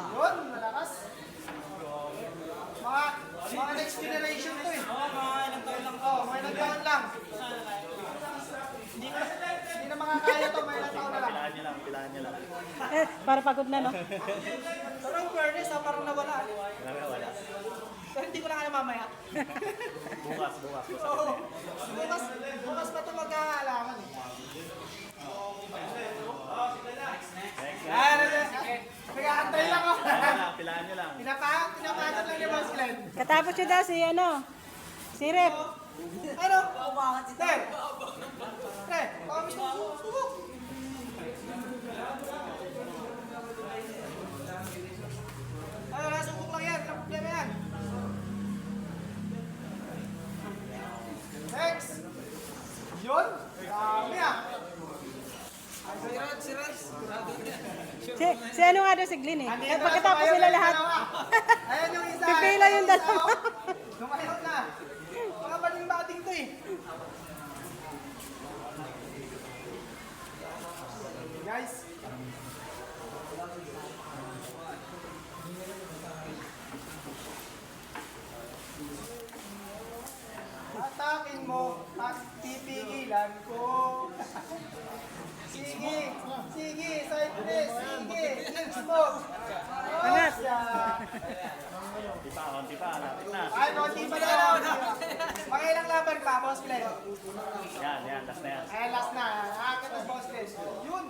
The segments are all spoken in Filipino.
Yun, malakas. Mga next generation to eh. Mga ilang taon lang. Hindi na makakaya to, mga ilang taon na lang. Pilahan niya lang. Para pagod na, no? Pero ang fairness, parang nawala. Wala. Pero hindi ko na kaya mamaya. Bukas. Oo. Bukas pa ito mag-aalaman. Nag-aantay lang ako. Pilahan niya lang. Pinapagod lang ni Boss Glenn. Katapos siya daw si, si Rep. Ano? Tre, baka gusto mo subok. Ano, nasubok lang yan. Walang problema yan. Next. Yun. Dami ah. Si Reds. Si ano nga daw si Glenn eh. Pagkatapos sila lahat. Ayan yung isa. Pipila yung dalawa. Lumayot na. Mga baling-bating to eh. Guys. Atakin mo at pipigilan ko. Sige, side press, sige, smoke. Angat. Konti pa, lapit na. Ay, konti pa na lang. Mga ilang laban pa, Boss Glenn. Yan, last na yan. Ay, last na. Nakakit ang Boss Glenn. Yun.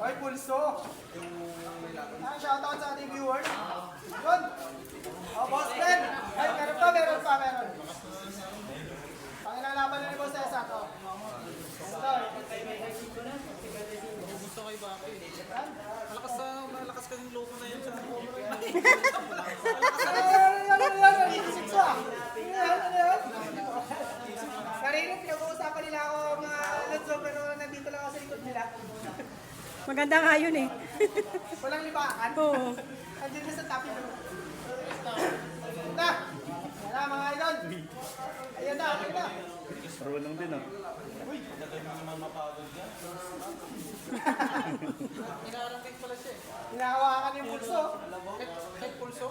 Ay, pulso. Shoutout sa ating viewers. Yun. Oh, Boss Glenn. Ay, meron pa. Pangilang laban na ni Boss Cesar. Oh. Gusto kay Baki. Malakas ka yung logo na yun sa Karinit, pinag-uusapan nila ako mga Lutso, pero nandito lang ako sa likod nila. Maganda nga yun eh. Walang libakan. Oo. Andiyan na sa tapi mo. Yan mga idol. Ayan na. Marunong din, oh. Inarangkit pala siya. Hinahawakan yung pulso. Kahit pulso,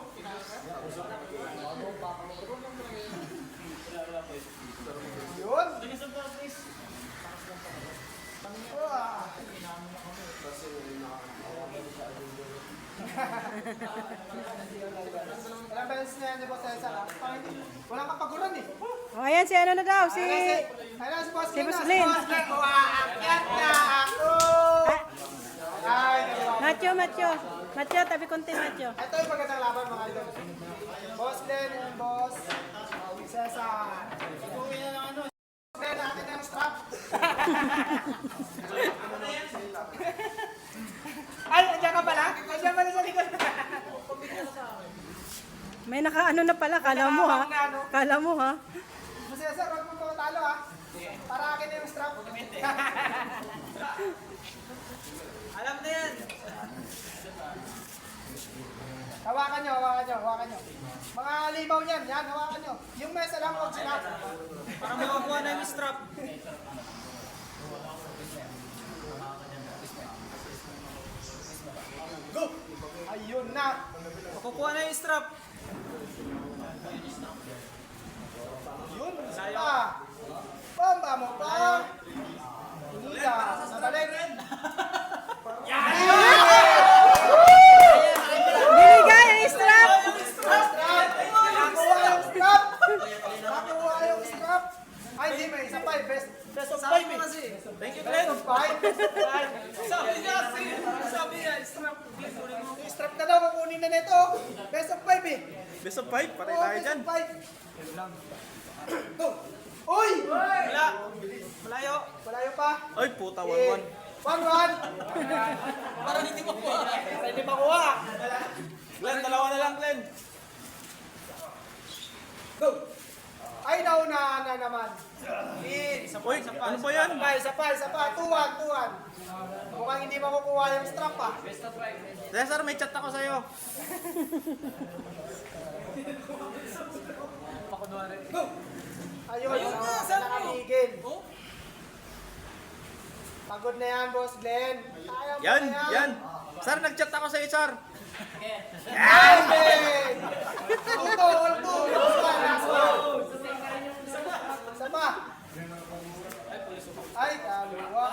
Yun. Ilang beses na yan ni Boss Cesar. Walang kapaguran eh. O ayan si ano na daw, si... Ayan si Boss Si Glenn. Boss Glenn. Umaakyat na ako. Ay, Macho, tabi konti Macho. ito yung magandang laban mga idol. Boss Glenn and Boss Cesar. Ibuwi na ng ano. Glenn, akin na yung strap. Ay, andyan ka pala? Andyan pala sa likod. May nakaano na pala, kala mo ha. Kala mo ha. Boss Cesar, huwag mo talo ha. Para akin na yung strap. Alam na yan. Hawakan nyo. Mga limaw niyan, yan, hawakan nyo. Yung mesa lang, huwag sila. para makakuha na yung strap. Go! Ayun na. Makukuha na yung strap. Yun, pa. Bomba mo pa. Hinila, nabalik. Binigay ang strap! Nakuha yung strap. Ay, di may isa pa. Best of 5 eh. Thank you, Best Glenn. of 5. Sabi niya, strap. Yung strap na daw, kukunin na nito. eh. Best of 5, patay tayo dyan. Go! Uy! Wala. Malayo. Malayo pa. Ay, puta, 1-1. 1-1. Parang hindi mo kuha. Hindi makuha. Glenn, dalawa na lang, Glenn. Go! Ay, naunahan na naman. Uy, ano ba yan? Isa pa. 2-1. Mukhang hindi makukuha yung strap ah. Cesar, may chat ako sa'yo. Go! Ayun, Ayun na, saan mo? nakabigil. Oh? Pagod na yan, Boss Glenn. Kaya mo Yan, na yan. Sar, nag-chat ako sa'yo, Sar. Amen! All two. Last one. Isa pa. Ay, kaliwa.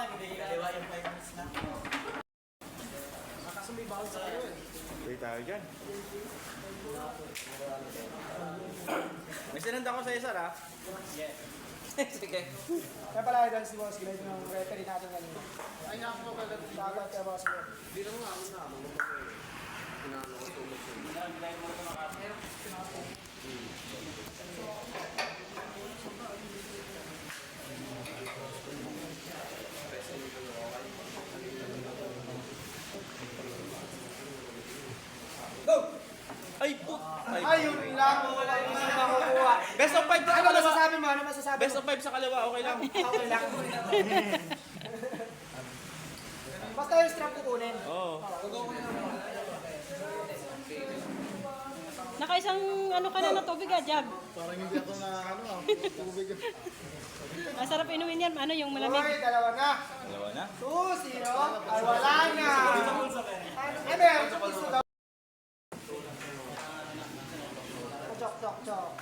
Patay tayo dyan. May sinend ako sa'yo, Sar, ha? Sige. Kaya pala idol si Boss Glenn yung referee natin kanina. Ay, ako pala. Shoutout kay Boss Glenn. Hindi lang nga ako na. Inaano ko tulog ko. Go! Ay, put. Ay, Ayun lang. Hindi makukuha. best of 5 sa Ano kaliwa. masasabi mo? Ano masasabi Best mo? of 5 sa kaliwa, okay lang. Okay lang. Basta yung strap kukunin. Oo. Nakaisang ano ka na na tubig ah, Jab. Parang hindi ako na tubig. Masarap inumin yan, ano yung malamig. Okay, dalawa na. Dalawa na. 2-0. Ay, wala na. Ay, meron sa piso daw. Chok.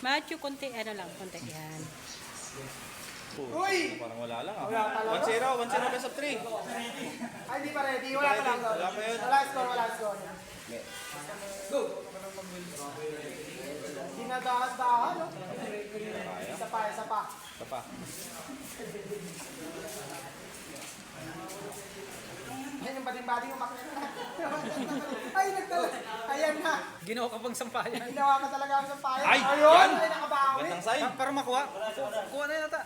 Macho, konti, ano lang, konti. Yan. Uy! Parang wala lang, Wala ah. talaga. 1-0, best of 3. Ay, di pa ready. Wala pa lang. Wala pa yun. Wala score. Go! Dinadahan-dahan, no? Isa pa. Ito pa. Yan yung bading-bading umakit na. Ay, nagtala. Ayan na. Ginawa ka pang sampayan. Ginawa ka talaga ang sampayan. Ay, Ayun, yan. ay nakabawi. Gandang sign. Para makuha. Kuha na yata.